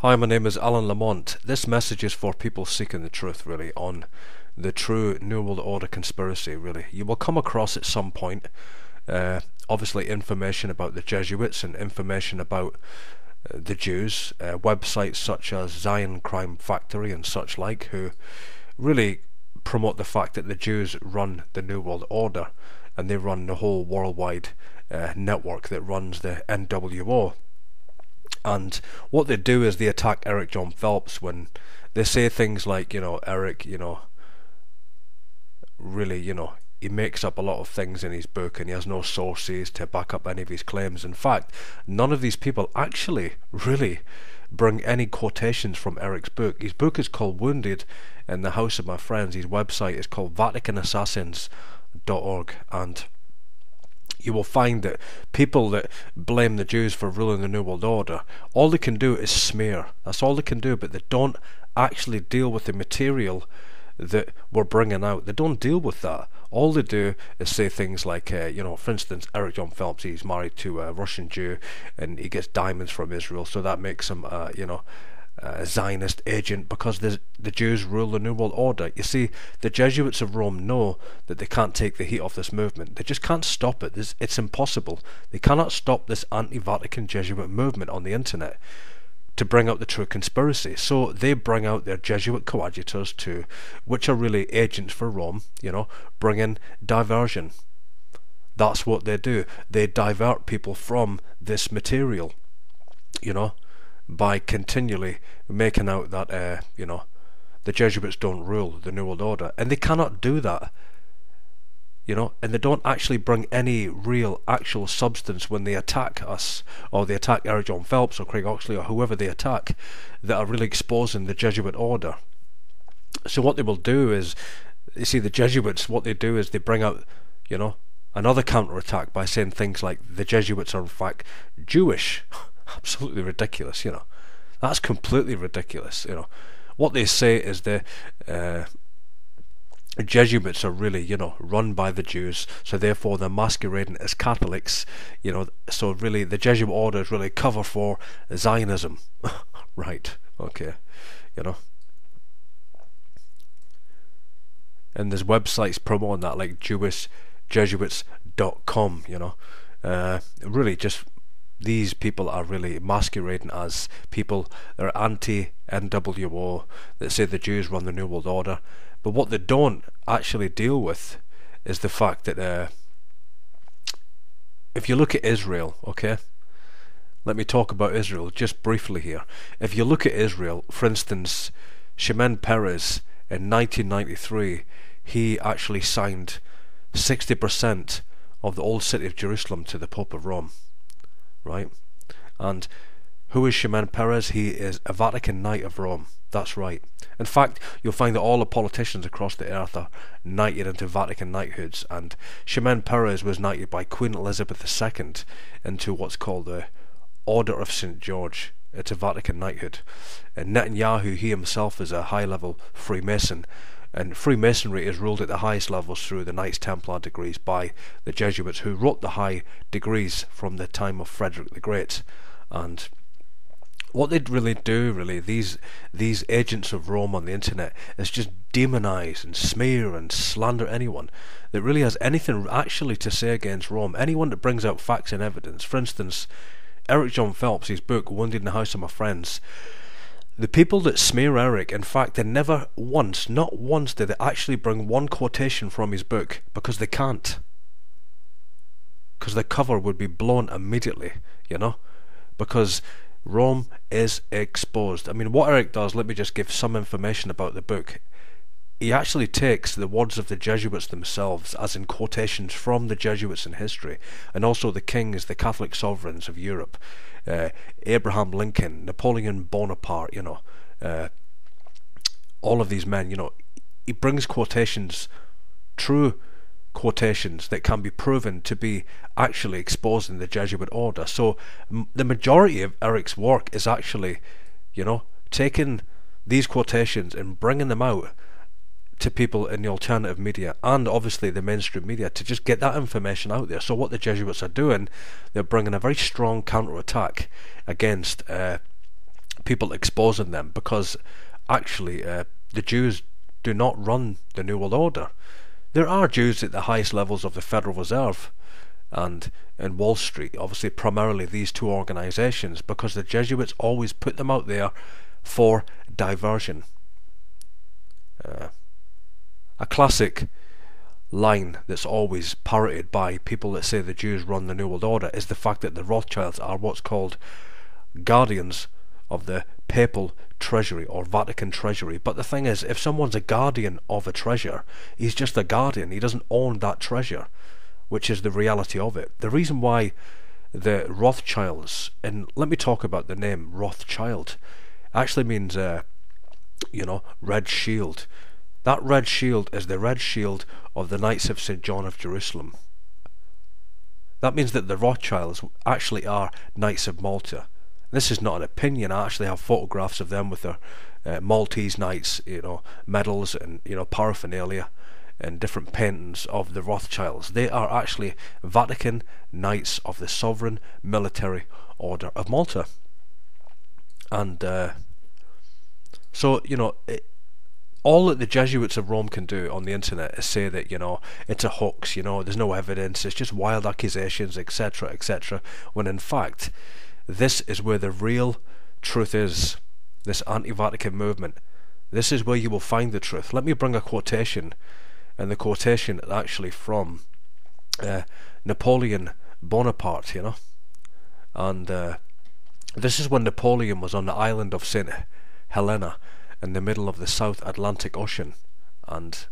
Hi, my name is Alan Lamont. This message is for people seeking the truth, really, on the true New World Order conspiracy, really. You will come across at some point, obviously, information about the Jesuits and information about the Jews, websites such as Zion Crime Factory and such like, who really promote the fact that the Jews run the New World Order, and they run the whole worldwide network that runs the NWO. And what they do is they attack Eric Jon Phelps when they say things like, Eric, really, he makes up a lot of things in his book and he has no sources to back up any of his claims. In fact, none of these people actually really bring any quotations from Eric's book. His book is called Wounded in the House of My Friends. His website is called VaticanAssassins.org, and you will find that people that blame the Jews for ruling the New World Order, all they can do is smear. That's all they can do, but they don't actually deal with the material that we're bringing out. They don't deal with that. All they do is say things like, for instance, Eric Jon Phelps, he's married to a Russian Jew and he gets diamonds from Israel, so that makes him, a Zionist agent because the Jews rule the New World Order. You see, the Jesuits of Rome know that they can't take the heat off this movement. They just can't stop it. It's impossible. They cannot stop this anti-Vatican Jesuit movement on the internet to bring out the true conspiracy. So they bring out their Jesuit coadjutors too, which are really agents for Rome, bringing diversion. That's what they do. They divert people from this material, by continually making out that, the Jesuits don't rule the New World Order. And they cannot do that, and they don't actually bring any real, actual substance when they attack us, or they attack Eric Jon Phelps or Craig Oxley or whoever they attack, that are really exposing the Jesuit order. So what they will do is, you see, the Jesuits, what they do is they bring out, another counterattack by saying things like the Jesuits are in fact Jewish. Absolutely ridiculous, That's completely ridiculous, What they say is the Jesuits are really, run by the Jews, so therefore they're masquerading as Catholics, so really the Jesuit order is really cover for Zionism. Right, okay, And there's websites promoting that, like JewishJesuits.com, really just... These people are really masquerading as people that are anti-NWO, that say the Jews run the New World Order. But what they don't actually deal with is the fact that if you look at Israel, okay, let me talk about Israel just briefly here. If you look at Israel, for instance, Edmond Paris in 1993, he actually signed 60% of the old city of Jerusalem to the Pope of Rome. Right, and who is Edmond Paris? He is a Vatican Knight of Rome. That's right. In fact, you'll find that all the politicians across the earth are knighted into Vatican knighthoods, and Edmond Paris was knighted by Queen Elizabeth II into what's called the Order of St. George. It's a Vatican knighthood. And Netanyahu, he himself is a high-level Freemason, and Freemasonry is ruled at the highest levels through the Knights Templar degrees by the Jesuits, who wrote the high degrees from the time of Frederick the Great. And what they really do, these agents of Rome on the internet, is just demonize and smear and slander anyone that really has anything actually to say against Rome. Anyone that brings out facts and evidence. For instance, Eric Jon Phelps, his book Wounded in the House of My Friends, the people that smear Eric, in fact, they never once, not once, did they actually bring one quotation from his book, because they can't. Because the cover would be blown immediately, because Rome is exposed. I mean, what Eric does, let me just give some information about the book. He actually takes the words of the Jesuits themselves, as in quotations from the Jesuits in history, and also the kings, the Catholic sovereigns of Europe, Abraham Lincoln, Napoleon Bonaparte, all of these men, he brings quotations, true quotations that can be proven to be actually exposing the Jesuit order. So the majority of Eric's work is actually, taking these quotations and bringing them out to people in the alternative media and obviously the mainstream media to just get that information out there. So what the Jesuits are doing, they're bringing a very strong counter-attack against people exposing them, because actually the Jews do not run the New World Order. There are Jews at the highest levels of the Federal Reserve and in Wall Street, obviously primarily these two organizations, because the Jesuits always put them out there for diversion. A classic line that's always parroted by people that say the Jews run the New World Order is the fact that the Rothschilds are what's called guardians of the papal treasury or Vatican treasury. But the thing is, if someone's a guardian of a treasure, he's just a guardian. He doesn't own that treasure, which is the reality of it. The reason why the Rothschilds, and let me talk about the name Rothschild, actually means red shield. That red shield is the red shield of the Knights of St. John of Jerusalem. That means that the Rothschilds actually are Knights of Malta. This is not an opinion. I actually have photographs of them with their Maltese Knights, medals and paraphernalia and different paintings of the Rothschilds. They are actually Vatican Knights of the Sovereign Military Order of Malta. And all that the Jesuits of Rome can do on the internet is say that it's a hoax, there's no evidence, it's just wild accusations, etc., etc., when in fact this is where the real truth is. This anti-Vatican movement, this is where you will find the truth. Let me bring a quotation, and the quotation is actually from Napoleon Bonaparte, and this is when Napoleon was on the island of St. Helena in the middle of the South Atlantic Ocean, and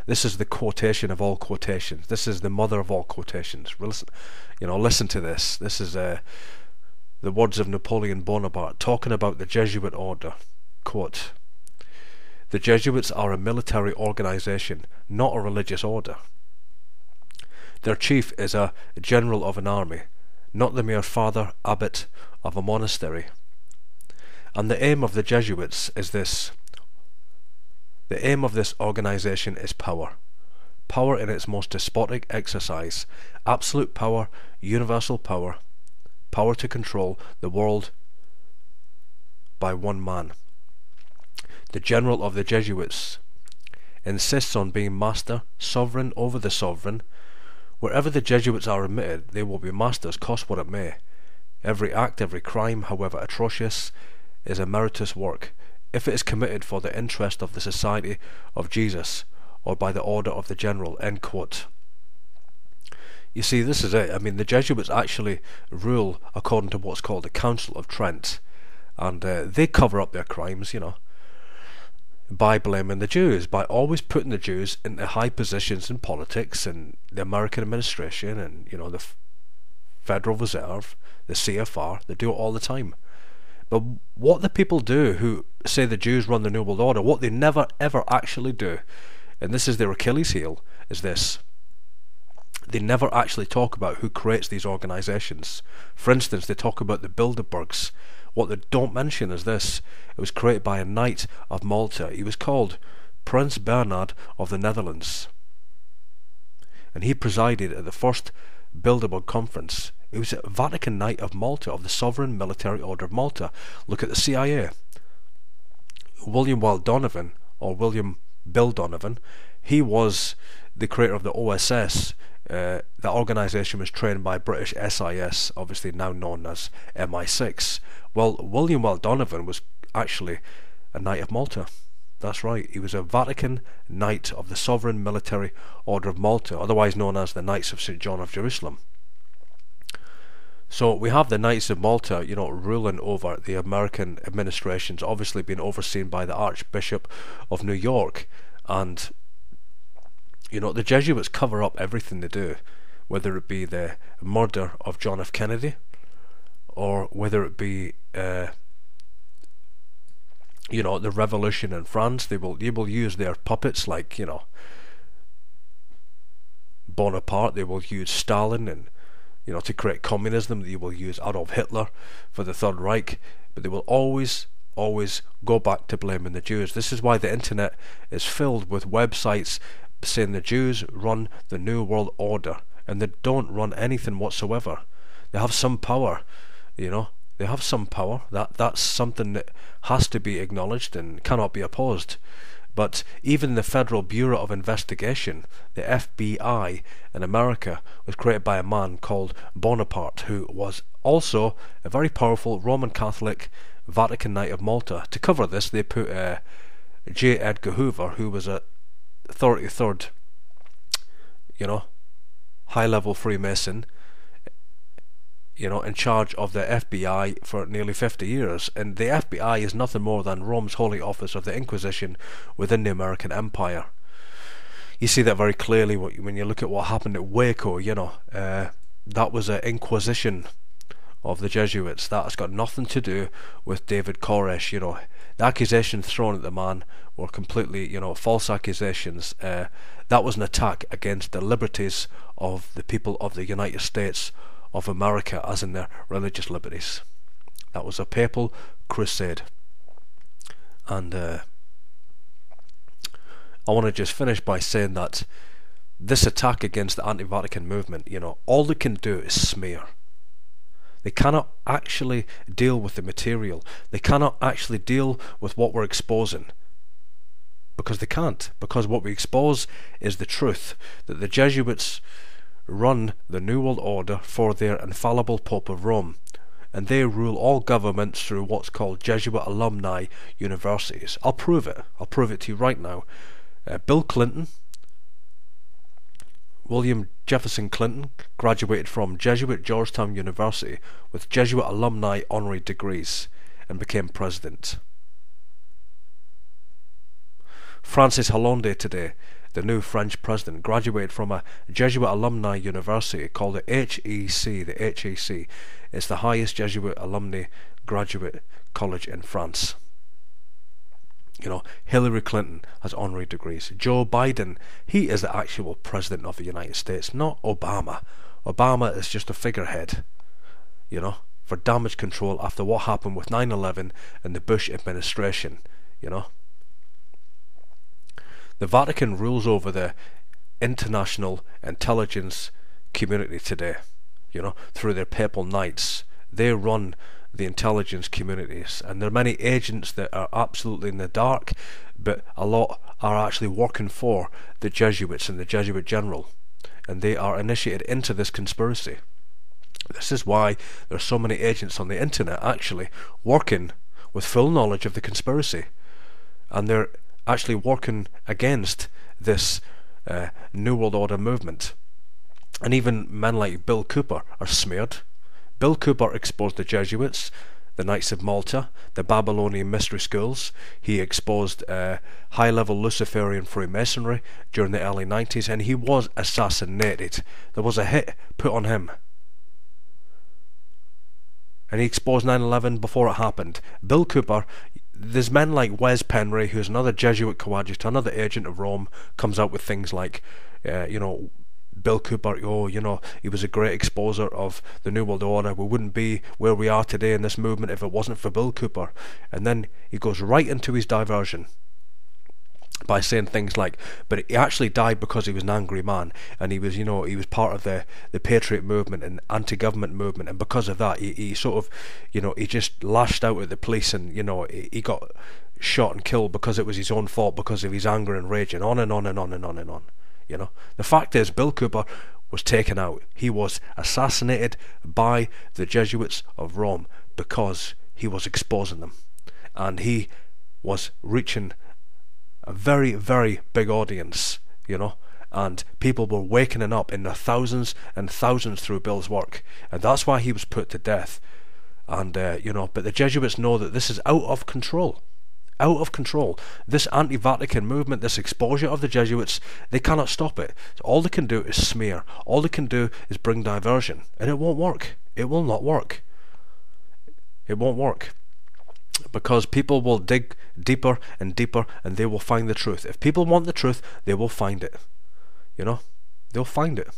this is the quotation of all quotations. This is the mother of all quotations. Listen to this. This is the words of Napoleon Bonaparte talking about the Jesuit order. Quote, "The Jesuits are a military organization, not a religious order. Their chief is a general of an army, not the mere father abbot of a monastery. And the aim of the Jesuits is this. The aim of this organization is power. Power in its most despotic exercise. Absolute power, universal power. Power to control the world by one man. The general of the Jesuits insists on being master, sovereign over the sovereign. Wherever the Jesuits are admitted, they will be masters, cost what it may. Every act, every crime, however atrocious, is a meritorious work, if it is committed for the interest of the Society of Jesus, or by the order of the General." End quote. You see, this is it. I mean, the Jesuits actually rule according to what's called the Council of Trent, and they cover up their crimes, by blaming the Jews, by always putting the Jews into high positions in politics and the American administration and, the Federal Reserve, the CFR. They do it all the time. But what the people do who say the Jews run the New World Order, what they never ever actually do, and this is their Achilles heel, is this. They never actually talk about who creates these organizations. For instance, they talk about the Bilderbergs. What they don't mention is this. It was created by a Knight of Malta. He was called Prince Bernhard of the Netherlands, and he presided at the first Bilderberg conference. He was a Vatican Knight of Malta, of the Sovereign Military Order of Malta. Look at the CIA. William Donovan, or William Bill Donovan, he was the creator of the OSS. That organisation was trained by British SIS, obviously now known as MI6. Well, William Donovan was actually a Knight of Malta. That's right, he was a Vatican Knight of the Sovereign Military Order of Malta, otherwise known as the Knights of St. John of Jerusalem. So we have the Knights of Malta, ruling over the American administrations, obviously being overseen by the Archbishop of New York. And, the Jesuits cover up everything they do, whether it be the murder of John F. Kennedy, or whether it be, the revolution in France. They will use their puppets like, Bonaparte. They will use Stalin and, to create communism. They will use Adolf Hitler for the Third Reich, but they will always go back to blaming the Jews. This is why the internet is filled with websites saying the Jews run the New World Order, and they don't run anything whatsoever. They have some power, they They have some power. That's something that has to be acknowledged and cannot be opposed. But even the Federal Bureau of Investigation, the FBI in America, was created by a man called Bonaparte, who was also a very powerful Roman Catholic Vatican Knight of Malta. To cover this, they put J. Edgar Hoover, who was a 33rd, high-level Freemason, in charge of the FBI for nearly 50 years. And the FBI is nothing more than Rome's holy office of the Inquisition within the American Empire. You see that very clearly when you look at what happened at Waco. That was an Inquisition of the Jesuits. That has got nothing to do with David Koresh. The accusations thrown at the man were completely, false accusations. That was an attack against the liberties of the people of the United States of America, as in their religious liberties. That was a papal crusade. And I want to just finish by saying that this attack against the anti-Vatican movement, all they can do is smear. They cannot actually deal with the material. They cannot actually deal with what we're exposing. Because they can't. Because what we expose is the truth, that the Jesuits run the New World Order for their infallible Pope of Rome, and they rule all governments through what's called Jesuit alumni universities. I'll prove it. I'll prove it to you right now. Bill Clinton, William Jefferson Clinton, graduated from Jesuit Georgetown University with Jesuit alumni honorary degrees and became president. Francis Hollande today, the new French president, graduated from a Jesuit alumni university called the HEC. The HEC is the highest Jesuit alumni graduate college in France. Hillary Clinton has honorary degrees. Joe Biden, he is the actual president of the United States, not Obama. Obama is just a figurehead, for damage control after what happened with 9/11 and the Bush administration, The Vatican rules over the international intelligence community today, through their papal knights. They run the intelligence communities, and there are many agents that are absolutely in the dark, but a lot are actually working for the Jesuits and the Jesuit general, and they are initiated into this conspiracy. This is why there are so many agents on the internet actually working with full knowledge of the conspiracy, and they're actually working against this New World Order movement. And even men like Bill Cooper are smeared. Bill Cooper exposed the Jesuits, the Knights of Malta, the Babylonian mystery schools. He exposed high-level Luciferian Freemasonry during the early 90s, and he was assassinated. There was a hit put on him. And he exposed 9/11 before it happened. Bill Cooper, there's men like Wes Penry, who's another Jesuit coadjutor, another agent of Rome, comes out with things like, Bill Cooper, he was a great exposer of the New World Order. We wouldn't be where we are today in this movement if it wasn't for Bill Cooper. And then he goes right into his diversion by saying things like, but he actually died because he was an angry man, and he was part of the Patriot movement and anti-government movement, and because of that he sort of, he just lashed out at the police, and he got shot and killed because it was his own fault, because of his anger and rage, and on and on and on and on and on. The fact is, Bill Cooper was taken out. He was assassinated by the Jesuits of Rome because he was exposing them, and he was reaching a very, very big audience, and people were waking up in their thousands and thousands through Bill's work, and that's why he was put to death. And but the Jesuits know that this is out of control. This anti-Vatican movement, this exposure of the Jesuits, they cannot stop it. So all they can do is smear. All they can do is bring diversion, and it won't work. It will not work. It won't work, because people will dig deeper and deeper, and they will find the truth. If people want the truth, they will find it. They'll find it.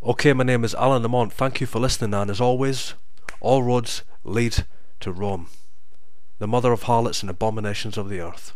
Okay, my name is Alan Lamont. Thank you for listening, and as always, all roads lead to Rome, the mother of harlots and abominations of the earth.